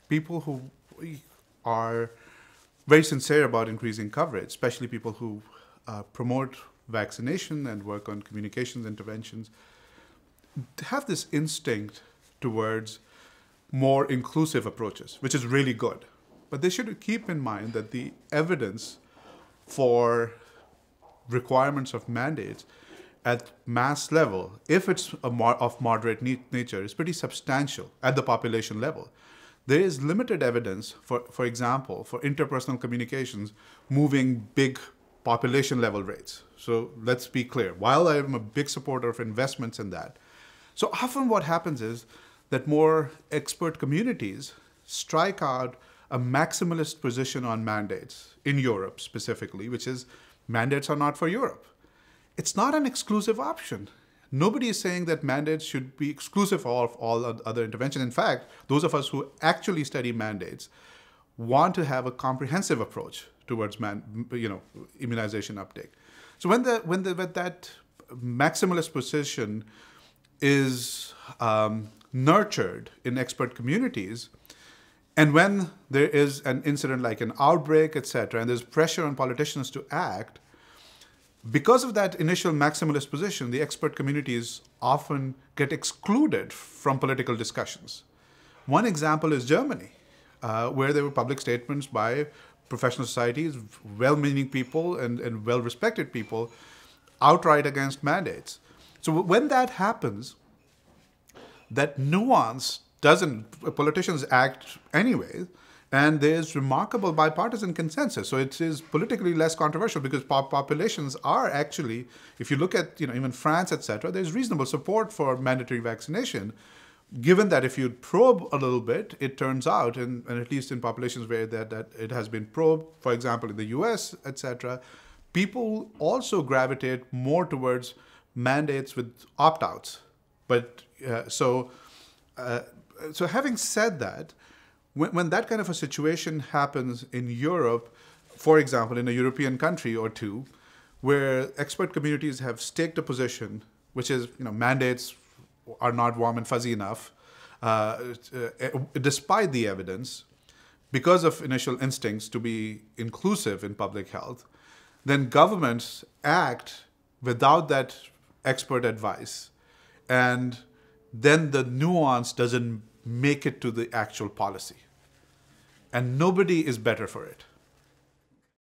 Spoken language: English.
people who are very sincere about increasing coverage, especially people who promote vaccination and work on communications interventions, have this instinct towards more inclusive approaches, which is really good. But they should keep in mind that the evidence for requirements of mandates at mass level, if it's of moderate nature, is pretty substantial at the population level. There is limited evidence, for example, for interpersonal communications moving big population level rates. So let's be clear. While I'm a big supporter of investments in that, so often what happens is that more expert communities strike out a maximalist position on mandates, in Europe specifically, which is mandates are not for Europe. It's not an exclusive option. Nobody is saying that mandates should be exclusive of all other intervention. In fact, those of us who actually study mandates want to have a comprehensive approach towards immunization uptake. So when that maximalist position is nurtured in expert communities, and when there is an incident like an outbreak, etc., and there's pressure on politicians to act, because of that initial maximalist position, the expert communities often get excluded from political discussions. One example is Germany, where there were public statements by professional societies, well-meaning people and well-respected people, outright against mandates. So when that happens, that nuance politicians act anyway, and there's remarkable bipartisan consensus. So it is politically less controversial because populations are actually, if you look at even France, etc., there's reasonable support for mandatory vaccination, given that if you probe a little bit, it turns out, and at least in populations where that it has been probed, for example, in the US, etc., people also gravitate more towards mandates with opt-outs. But so having said that, when that kind of a situation happens in Europe, for example, in a European country or two, where expert communities have staked a position, which is mandates are not warm and fuzzy enough, despite the evidence, because of initial instincts to be inclusive in public health, then governments act without that expert advice, and then the nuance doesn't make it to the actual policy. And nobody is better for it.